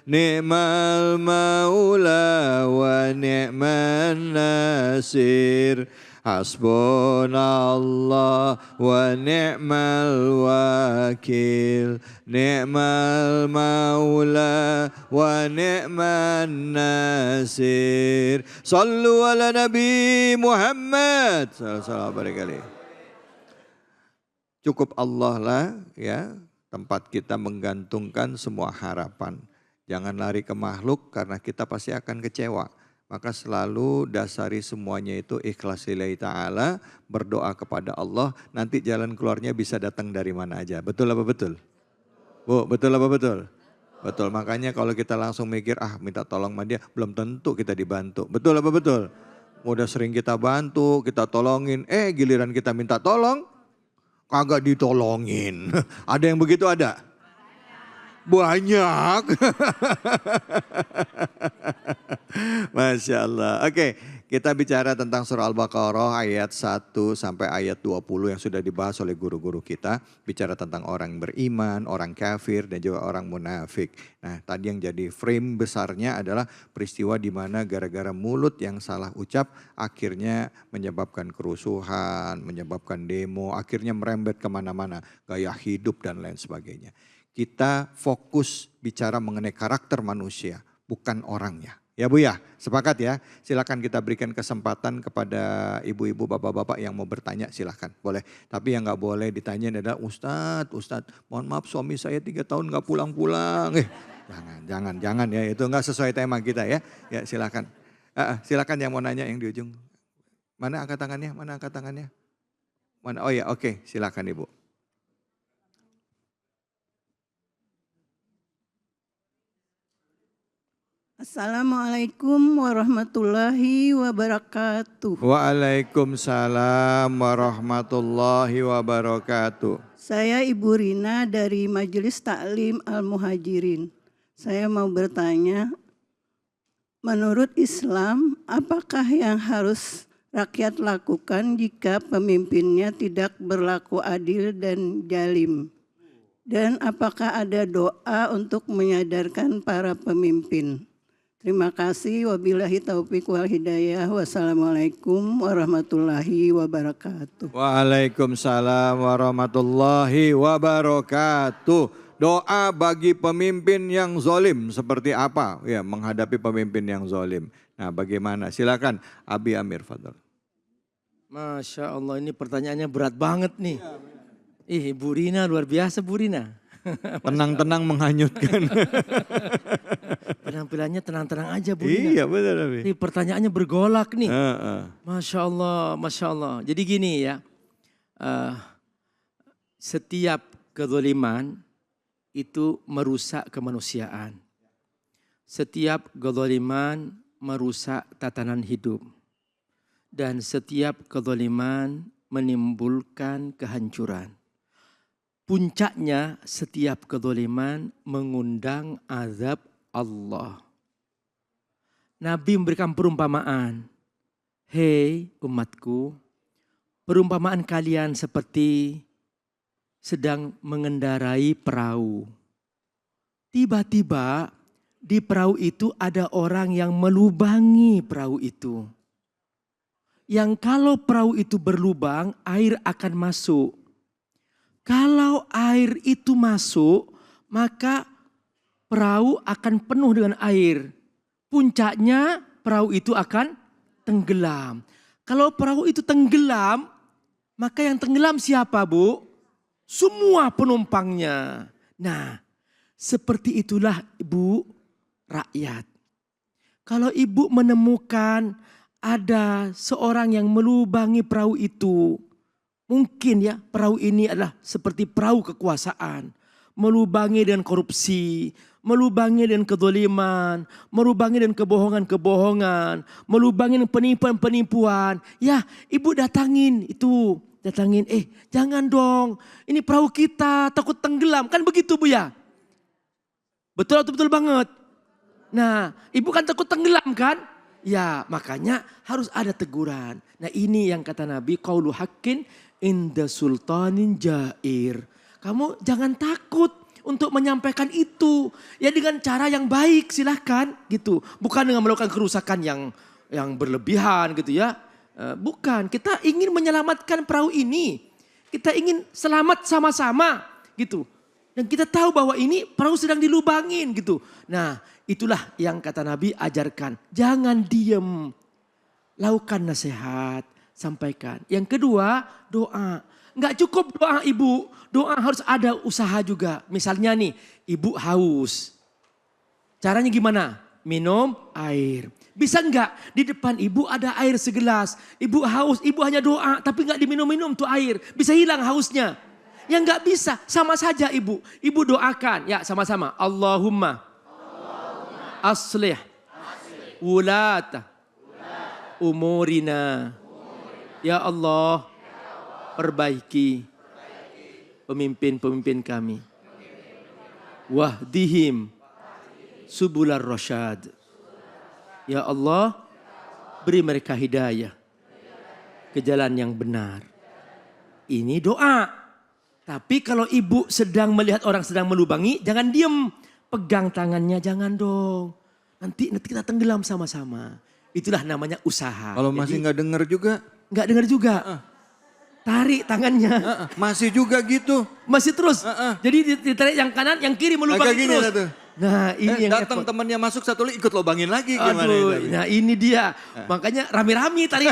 ni'mal maula wa ni'man nasir. Hasbunallah wa ni'mal wakil. Ni'mal maula wa ni'man nasir. Sallu ala Nabi Muhammad. Sallallahu alaihi wasallam. Cukup Allah lah ya tempat kita menggantungkan semua harapan. Jangan lari ke makhluk karena kita pasti akan kecewa. Maka selalu dasari semuanya itu ikhlas lillahi ta'ala, berdoa kepada Allah, nanti jalan keluarnya bisa datang dari mana aja. Betul apa betul? Bu, betul apa betul? Betul, makanya kalau kita langsung mikir, minta tolong sama dia, belum tentu kita dibantu. Betul apa betul? Udah sering kita bantu, kita tolongin, giliran kita minta tolong, kagak ditolongin. Ada yang begitu ada? Banyak. Masya Allah. Oke, kita bicara tentang surah Al-Baqarah ayat 1 sampai ayat 20 yang sudah dibahas oleh guru-guru kita. Bicara tentang orang beriman, orang kafir, dan juga orang munafik. Nah, tadi yang jadi frame besarnya adalah peristiwa di mana gara-gara mulut yang salah ucap akhirnya menyebabkan kerusuhan, menyebabkan demo, akhirnya merembet kemana-mana, gaya hidup dan lain sebagainya. Kita fokus bicara mengenai karakter manusia, bukan orangnya. Ya Bu ya, sepakat ya. Silakan kita berikan kesempatan kepada ibu-ibu, bapak-bapak yang mau bertanya, silakan boleh. Tapi yang nggak boleh ditanya adalah Ustadz, mohon maaf suami saya 3 tahun nggak pulang-pulang. Jangan ya, itu nggak sesuai tema kita ya. Ya silakan. Silakan yang mau nanya yang di ujung. Mana angkat tangannya? Mana? Oh ya, oke, silakan Ibu. Assalamualaikum warahmatullahi wabarakatuh. Waalaikumsalam warahmatullahi wabarakatuh. Saya Ibu Rina dari Majelis Taklim Al-Muhajirin. Saya mau bertanya, menurut Islam apakah yang harus rakyat lakukan jika pemimpinnya tidak berlaku adil dan zalim? Dan apakah ada doa untuk menyadarkan para pemimpin? Terima kasih. Wabillahi taufiq wal hidayah. Wassalamualaikum warahmatullahi wabarakatuh. Waalaikumsalam warahmatullahi wabarakatuh. Doa bagi pemimpin yang zalim seperti apa? Ya, menghadapi pemimpin yang zalim. Nah, bagaimana? Silakan Abi Amir, fadhal. Masya Allah, ini pertanyaannya berat banget nih. Bu Rina luar biasa Bu Rina. Tenang-tenang menghanyutkan. Penampilannya tenang-tenang aja Bu Rina. Iya benar. Ini pertanyaannya bergolak nih. Masya Allah. Jadi gini ya, setiap kezaliman itu merusak kemanusiaan. Setiap kezaliman merusak tatanan hidup. Dan setiap kezaliman menimbulkan kehancuran. Puncaknya setiap kezaliman mengundang azab Allah. Nabi memberikan perumpamaan. Hei umatku, perumpamaan kalian seperti sedang mengendarai perahu. Tiba-tiba di perahu itu ada orang yang melubangi perahu itu. Yang kalau perahu itu berlubang, air akan masuk. Kalau air itu masuk, maka perahu akan penuh dengan air. Puncaknya perahu itu akan tenggelam. Kalau perahu itu tenggelam, maka yang tenggelam siapa Bu? Semua penumpangnya. Nah, seperti itulah Ibu rakyat. Kalau Ibu menemukan ada seorang yang melubangi perahu itu, mungkin ya perahu ini adalah seperti perahu kekuasaan. Melubangi dengan korupsi, melubangi dengan kezaliman, melubangi dengan kebohongan-kebohongan, melubangi dengan penipuan-penipuan. Ya Ibu datangin itu, jangan dong, ini perahu kita takut tenggelam. Kan begitu Bu ya? Betul atau betul banget? Nah Ibu kan takut tenggelam kan? Ya makanya harus ada teguran. Nah ini yang kata Nabi, qaulu haqqin inda sultanin jair. Kamu jangan takut untuk menyampaikan itu. Ya dengan cara yang baik silahkan gitu. Bukan dengan melakukan kerusakan yang berlebihan gitu ya. Bukan, kita ingin menyelamatkan perahu ini. Kita ingin selamat sama-sama gitu. Dan kita tahu bahwa ini perahu sedang dilubangin gitu. Nah itulah yang kata Nabi ajarkan. Jangan diem. Lakukan nasihat, sampaikan. Yang kedua, doa. Enggak cukup doa ibu, doa harus ada usaha juga. Misalnya nih, ibu haus. Caranya gimana? Minum air. Bisa enggak di depan ibu ada air segelas. Ibu haus, ibu hanya doa tapi enggak diminum-minum tuh air. Bisa hilang hausnya. Yang enggak bisa, sama saja ibu. Ibu doakan, ya sama-sama. Allahumma aslih wulata umurina. Ya Allah, perbaiki pemimpin-pemimpin kami. Wahdihim subular rasyad. Ya Allah, beri mereka hidayah ke jalan yang benar. Ini doa. Tapi kalau ibu sedang melihat orang sedang melubangi, jangan diem. Pegang tangannya, jangan dong. Nanti kita tenggelam sama-sama. Itulah namanya usaha. Kalau masih nggak dengar juga? Nggak dengar juga. Tarik tangannya. Masih juga gitu. Masih terus. Jadi ditarik yang kanan, yang kiri melubangi gini terus. lah tuh. Nah ini yang datang repot. temannya masuk satu ikut lubangin lagi gimana? Aduh, ini? nah ini dia. Makanya rame-rame tarik.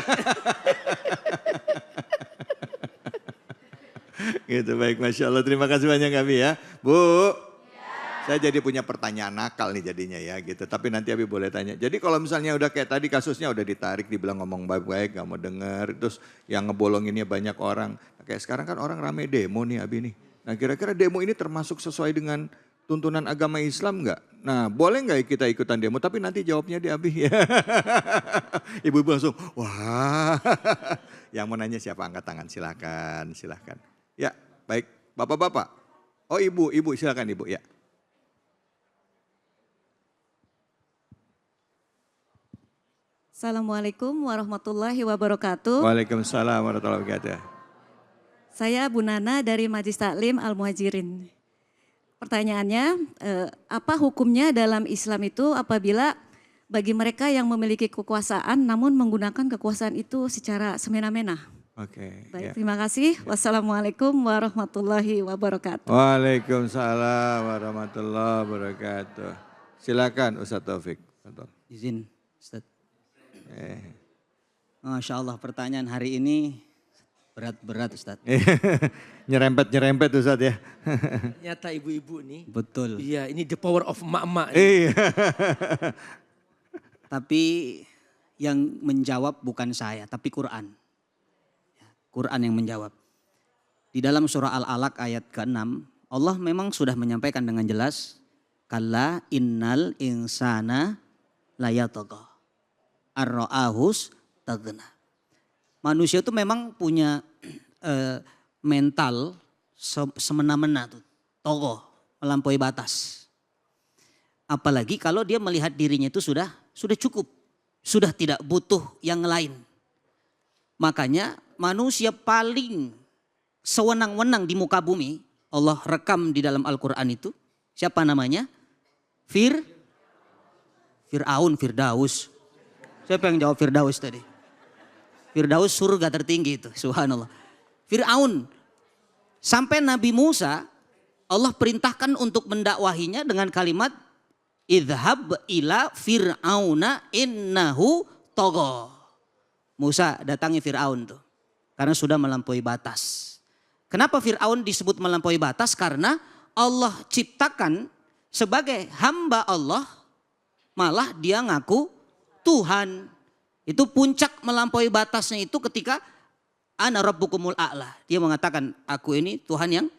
Gitu baik, Masya Allah. Terima kasih banyak kami ya. Bu. Saya jadi punya pertanyaan nakal nih jadinya ya gitu. Tapi nanti Abi boleh tanya. Jadi kalau misalnya udah kayak tadi kasusnya udah ditarik, dibilang ngomong baik-baik, gak mau denger. Terus yang ngebolonginnya banyak orang. Nah, kayak sekarang kan orang rame demo nih Abi nih. Nah kira-kira demo ini termasuk sesuai dengan tuntunan agama Islam gak? Nah boleh gak kita ikutan demo? Tapi nanti jawabnya di Abi. Ibu-ibu langsung wah. Yang mau nanya siapa angkat tangan silakan, silakan. Ya baik bapak-bapak. Oh ibu silakan ibu ya. Assalamualaikum warahmatullahi wabarakatuh. Waalaikumsalam warahmatullahi wabarakatuh. Saya Bu Nana dari Majelis Taklim Al-Muhajirin. Pertanyaannya, apa hukumnya dalam Islam itu apabila bagi mereka yang memiliki kekuasaan namun menggunakan kekuasaan itu secara semena-mena? Oke. Baik, Ya. terima kasih. Wassalamualaikum warahmatullahi wabarakatuh. Waalaikumsalam warahmatullahi wabarakatuh. Silakan Ustaz Taufik. Izin Ustaz. Masya Allah pertanyaan hari ini berat-berat Ustaz. Nyerempet Ustaz ya. Ternyata ibu-ibu nih. Betul. Iya ini the power of emak-emak. Iya. Tapi yang menjawab bukan saya tapi Quran. Quran yang menjawab. Di dalam surah Al-Alaq ayat ke-6 Allah memang sudah menyampaikan dengan jelas. Kalla innal insana layatagha. Ar-ra'ahus taghna. Manusia itu memang punya mental semena-mena tuh. Togoh, melampaui batas. Apalagi kalau dia melihat dirinya itu sudah cukup. Sudah tidak butuh yang lain. Makanya manusia paling sewenang-wenang di muka bumi. Allah rekam di dalam Al-Quran itu. Siapa namanya? Firdaus. Siapa yang jawab Firdaus tadi? Firdaus surga tertinggi itu, subhanallah. Fir'aun, sampai Nabi Musa, Allah perintahkan untuk mendakwahinya dengan kalimat, idhab ila fir'auna innahu togo. Musa datangi Fir'aun tuh, karena sudah melampaui batas. Kenapa Fir'aun disebut melampaui batas? Karena Allah ciptakan sebagai hamba Allah, malah dia ngaku Tuhan. Itu puncak melampaui batasnya itu ketika ana rabbukumul a'la. Dia mengatakan aku ini Tuhan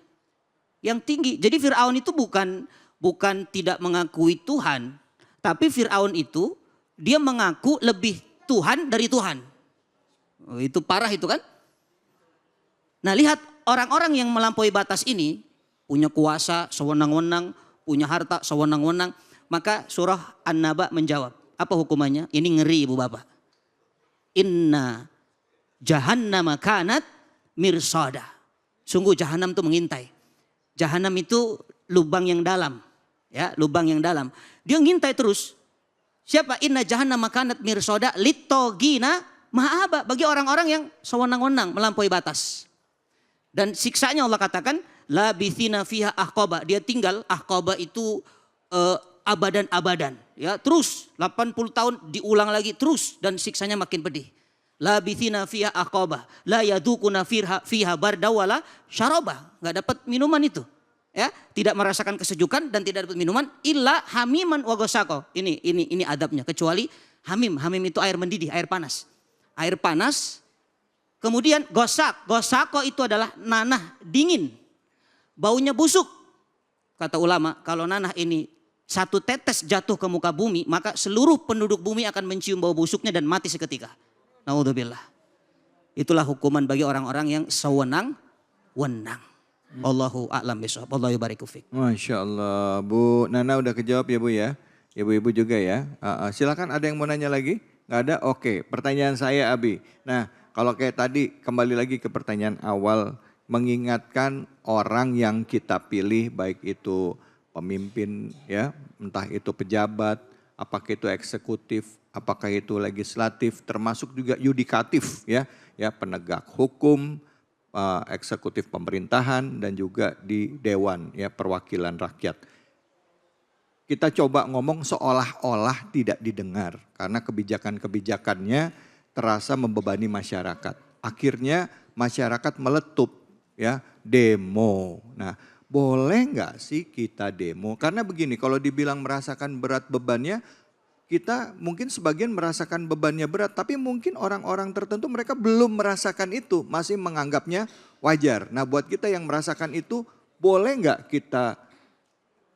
yang tinggi. Jadi Fir'aun itu bukan tidak mengakui Tuhan. Tapi Fir'aun itu dia mengaku lebih Tuhan dari Tuhan. Oh, itu parah itu kan. Nah lihat orang-orang yang melampaui batas ini punya kuasa sewenang-wenang, punya harta sewenang-wenang. Maka surah An-Naba menjawab. Apa hukumannya? Ini ngeri ibu bapak. Inna jahannama kanat mirsada. Sungguh jahanam itu mengintai. Jahanam itu lubang yang dalam. Ya, lubang yang dalam. Dia ngintai terus. Siapa? Inna jahannama kanat mirsoda litogina ma'aba. Bagi orang-orang yang sewenang-wenang melampaui batas. Dan siksanya Allah katakan, labithina fiha ahqaba. Dia tinggal, ahqaba itu abadan-abadan. Ya, terus 80 tahun diulang lagi terus dan siksanya makin pedih. Labithina fiha ahqaba. La yadukuna fiha barda wala syaraba. Gak dapat minuman itu. Ya, tidak merasakan kesejukan dan tidak dapat minuman illa hamiman wa ghassaqa. Ini adabnya, kecuali hamim. Hamim itu air mendidih, air panas. Air panas. Kemudian ghassaq itu adalah nanah dingin. Baunya busuk. Kata ulama, kalau nanah ini satu tetes jatuh ke muka bumi, maka seluruh penduduk bumi akan mencium bau busuknya dan mati seketika. Naudzubillah. Itulah hukuman bagi orang-orang yang sewenang-wenang. Allahu a'lam bishawab. Allahu yubariku fik. Masya Allah. Bu Nana udah kejawab ya Bu ya? Ibu-ibu juga ya? Silakan, ada yang mau nanya lagi? Nggak ada? Oke, pertanyaan saya Abi. Nah, kalau kayak tadi kembali lagi ke pertanyaan awal, mengingatkan orang yang kita pilih, baik itu pemimpin ya, entah itu pejabat, apakah itu eksekutif, apakah itu legislatif, termasuk juga yudikatif ya, penegak hukum, eksekutif pemerintahan dan juga di dewan ya, perwakilan rakyat. Kita coba ngomong seolah-olah tidak didengar karena kebijakan-kebijakannya terasa membebani masyarakat. Akhirnya masyarakat meletup ya, demo. Nah, boleh nggak sih kita demo? Karena begini, kalau dibilang merasakan berat bebannya, kita mungkin sebagian merasakan bebannya berat, tapi mungkin orang-orang tertentu mereka belum merasakan itu, masih menganggapnya wajar. Nah, buat kita yang merasakan itu, boleh nggak kita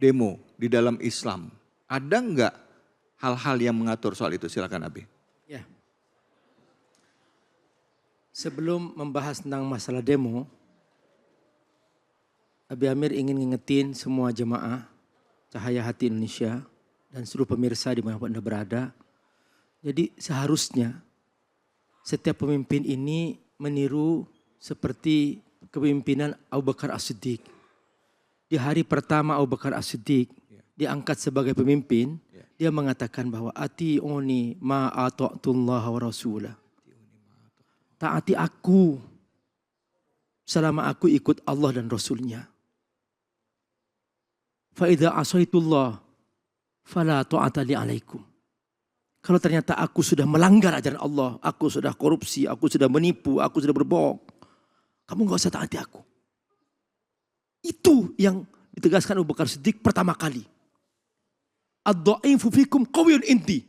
demo di dalam Islam? Ada nggak hal-hal yang mengatur soal itu? Silakan Abi. Ya. Sebelum membahas tentang masalah demo, Abi Amir ingin ngingetin semua jemaah Cahaya Hati Indonesia dan seluruh pemirsa dimanapun Anda berada. Jadi seharusnya setiap pemimpin ini meniru seperti kepemimpinan Abu Bakar As-Siddiq. Di hari pertama Abu Bakar As-Siddiq diangkat sebagai pemimpin, dia mengatakan bahwa ati'uni ma ata'tullah wa rasulah. Taati aku selama aku ikut Allah dan Rasulnya. Fa idza asaitullah fala ta'ata li alaikum. Kalau ternyata aku sudah melanggar ajaran Allah, aku sudah korupsi, aku sudah menipu, aku sudah berbohong, kamu gak usah taati aku. Itu yang ditegaskan Abu Bakar Siddiq pertama kali. Ad-dha'ifu fikum qawiyyun indi.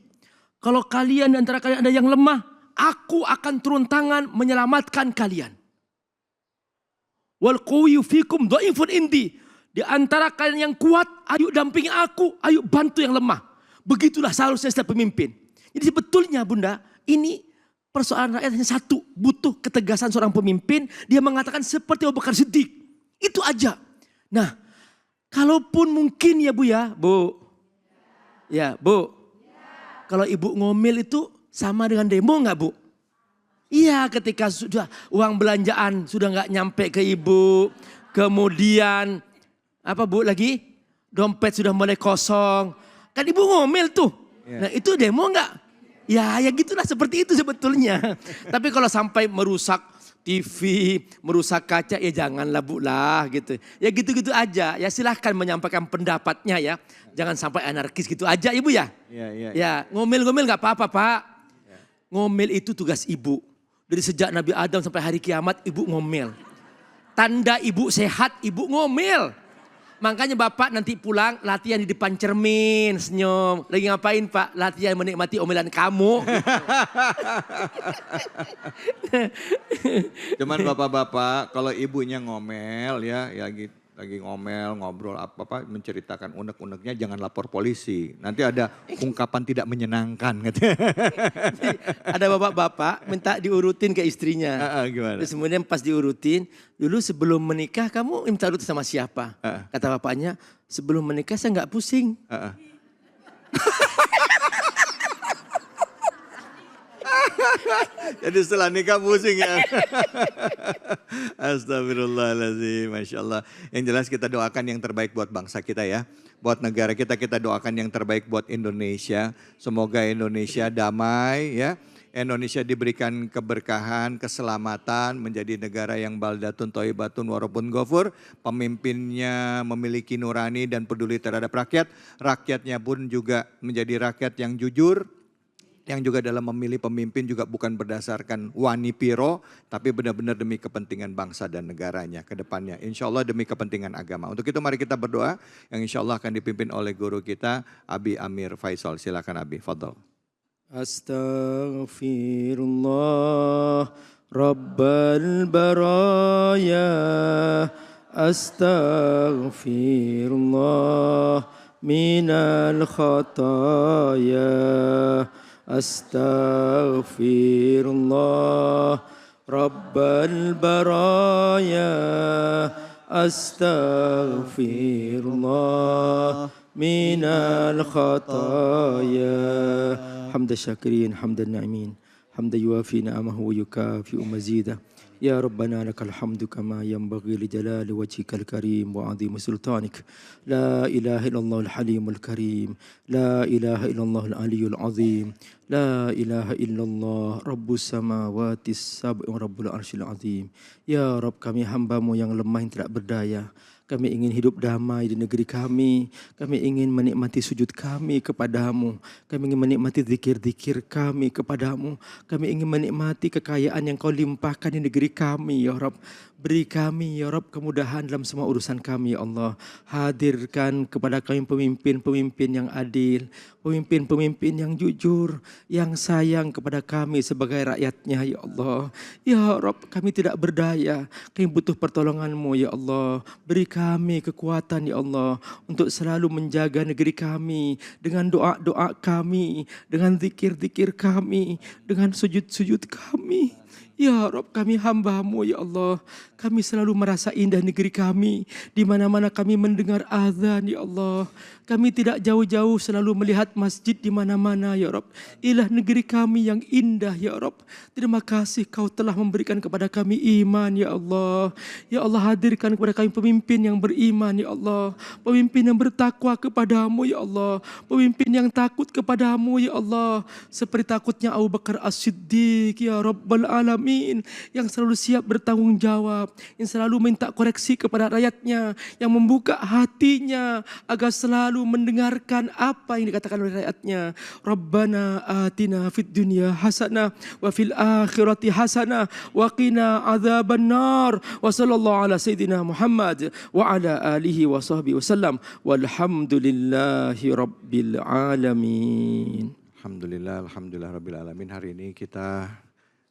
Kalau kalian antara kalian ada yang lemah, aku akan turun tangan menyelamatkan kalian. Wal qawiyyu fikum dha'ifun indi. Di antara kalian yang kuat, ayo dampingi aku, ayo bantu yang lemah. Begitulah seharusnya setiap pemimpin. Jadi sebetulnya Bunda, ini persoalan rakyat hanya satu. Butuh ketegasan seorang pemimpin, dia mengatakan seperti Abu Bakar Siddiq. Itu aja. Nah, kalaupun mungkin ya Bu ya, Bu. Ya Bu. Kalau Ibu ngomel itu sama dengan demo enggak Bu? Iya, ketika sudah uang belanjaan sudah enggak nyampe ke Ibu. Kemudian apa Bu lagi? Dompet sudah mulai kosong. Kan Ibu ngomel tuh. Nah itu demo enggak? Ya gitulah, seperti itu sebetulnya. Tapi kalau sampai merusak TV, merusak kaca, ya janganlah Bu lah gitu. Ya gitu-gitu aja. Ya silahkan menyampaikan pendapatnya ya. Jangan sampai anarkis gitu aja Ibu ya. Ya ngomel-ngomel enggak apa-apa Pak. Ngomel itu tugas Ibu. Dari sejak Nabi Adam sampai hari kiamat Ibu ngomel. Tanda Ibu sehat Ibu ngomel. Makanya Bapak nanti pulang latihan di depan cermin, senyum. Lagi ngapain Pak? Latihan menikmati omelan kamu. Cuman bapak-bapak kalau ibunya ngomel ya lagi ngomel, ngobrol apa-apa, menceritakan unek-uneknya, jangan lapor polisi. Nanti ada ungkapan tidak menyenangkan. Ada bapak-bapak minta diurutin ke istrinya. Gimana? Terus kemudian pas diurutin, dulu sebelum menikah kamu minta urut sama siapa? Kata bapaknya, sebelum menikah saya nggak pusing. Jadi setelah nikah pusing ya. Astagfirullahaladzim, Masya Allah. Yang jelas kita doakan yang terbaik buat bangsa kita ya. Buat negara kita, kita doakan yang terbaik buat Indonesia. Semoga Indonesia damai ya. Indonesia diberikan keberkahan, keselamatan, menjadi negara yang baldatun thayyibatun warabun ghafur. Pemimpinnya memiliki nurani dan peduli terhadap rakyat. Rakyatnya pun juga menjadi rakyat yang jujur. Yang juga dalam memilih pemimpin juga bukan berdasarkan wani piro, tapi benar-benar demi kepentingan bangsa dan negaranya ke depannya. Insya Allah demi kepentingan agama. Untuk itu mari kita berdoa yang insya Allah akan dipimpin oleh guru kita, Abi Amir Faisal. Silakan Abi, fadhal. Astaghfirullah Rabbal baraya. Astaghfirullah minal khataya. Astaghfirullah Rabbal baraya. Astaghfirullah minal khataya. Hamda syakirin, hamdan na'imin, hamda yuafi na'amahu wa yukafi'u mazidah. Ya Rabbana lakal hamdu kama yanbaghi li jalali wajhikal karim wa 'azimi sultanik. La ilaha illallah al-halimul karim. La ilaha illallah al-aliyyul azim. La ilaha illallah rabbus samawati sab'i wa rabbul arsyil azim. Ya Rabb, kami hamba-Mu yang lemah yang tidak berdaya. Kami ingin hidup damai di negeri kami. Kami ingin menikmati sujud kami kepadamu. Kami ingin menikmati zikir-zikir kami kepadamu. Kami ingin menikmati kekayaan yang Kau limpahkan di negeri kami, ya Rabb. Beri kami, ya Rabb, kemudahan dalam semua urusan kami, ya Allah. Hadirkan kepada kami pemimpin-pemimpin yang adil. Pemimpin-pemimpin yang jujur. Yang sayang kepada kami sebagai rakyatnya, ya Allah. Ya Rabb, kami tidak berdaya. Kami butuh pertolongan-Mu, ya Allah. Beri kami kekuatan, ya Allah, untuk selalu menjaga negeri kami dengan doa-doa kami, dengan zikir-zikir kami, dengan sujud-sujud kami. Ya Rabb, kami hamba-Mu, ya Allah. Kami selalu merasa indah negeri kami. Di mana-mana kami mendengar azan, ya Allah. Kami tidak jauh-jauh selalu melihat masjid di mana-mana, ya Rabb. Inilah negeri kami yang indah, ya Rabb. Terima kasih Kau telah memberikan kepada kami iman, ya Allah. Ya Allah, hadirkan kepada kami pemimpin yang beriman, ya Allah. Pemimpin yang bertakwa kepadamu, ya Allah. Pemimpin yang takut kepadamu, ya Allah. Seperti takutnya Abu Bakar As-Siddiq, ya Rabbal Alamin. Yang selalu siap bertanggung jawab. Yang selalu minta koreksi kepada rakyatnya. Yang membuka hatinya agar selalu mendengarkan apa yang dikatakan oleh rakyatnya. Rabbana atina fid dunya hasanah wa fil akhirati hasanah wa qina adzabannar. Wa sallallahu ala sayyidina Muhammad wa ala alihi wa sahbihi wasallam. Walhamdulillahi rabbil alamin. Alhamdulillah, alhamdulillah rabbil alamin. Hari ini kita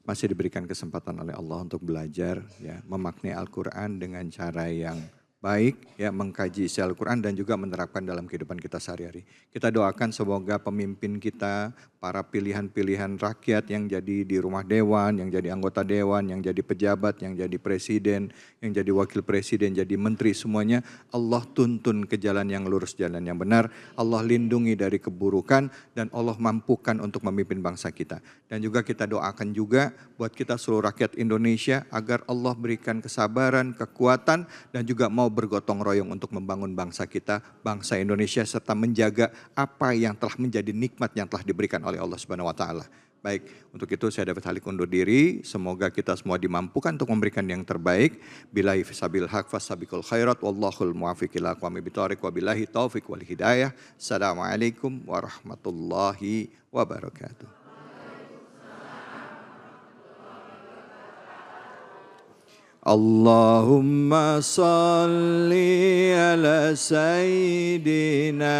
masih diberikan kesempatan oleh Allah untuk belajar ya, memaknai Al-Qur'an dengan cara yang baik ya, mengkaji isi Al-Quran dan juga menerapkan dalam kehidupan kita sehari-hari. Kita doakan semoga pemimpin kita, para pilihan-pilihan rakyat yang jadi di rumah dewan, yang jadi anggota dewan, yang jadi pejabat, yang jadi presiden, yang jadi wakil presiden, jadi menteri, semuanya Allah tuntun ke jalan yang lurus, jalan yang benar. Allah lindungi dari keburukan dan Allah mampukan untuk memimpin bangsa kita. Dan juga kita doakan juga buat kita seluruh rakyat Indonesia agar Allah berikan kesabaran, kekuatan dan juga mau bergotong royong untuk membangun bangsa kita, bangsa Indonesia, serta menjaga apa yang telah menjadi nikmat yang telah diberikan oleh Allah Subhanahu wa taala. Baik, untuk itu saya David Halik undur diri. Semoga kita semua dimampukan untuk memberikan yang terbaik. Billahi fisabil haq fasabiqul khairat wallahul muwaffiq ila aqwamit thoriq wabillahi taufiq wal hidayah. Assalamualaikum warahmatullahi wabarakatuh. Allahumma salli ala sayyidina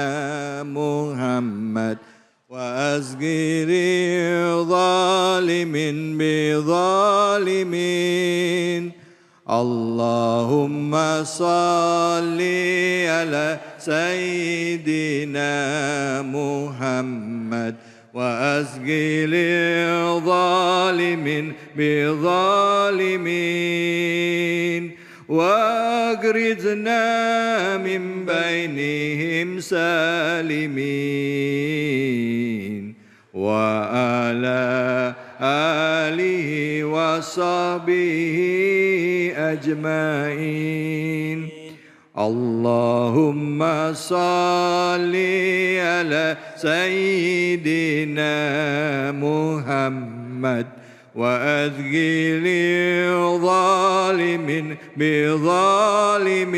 Muhammad wa azgiri zalimin bi zalimin. Allahumma salli ala sayyidina Muhammad وأسقي للظالمين بظالمين وأجرزنا من بينهم سالمين وعلى آله وصحبه أجمعين. أجمعين اللهم صل على سيدنا محمد وأذقل الظالمين بظالمين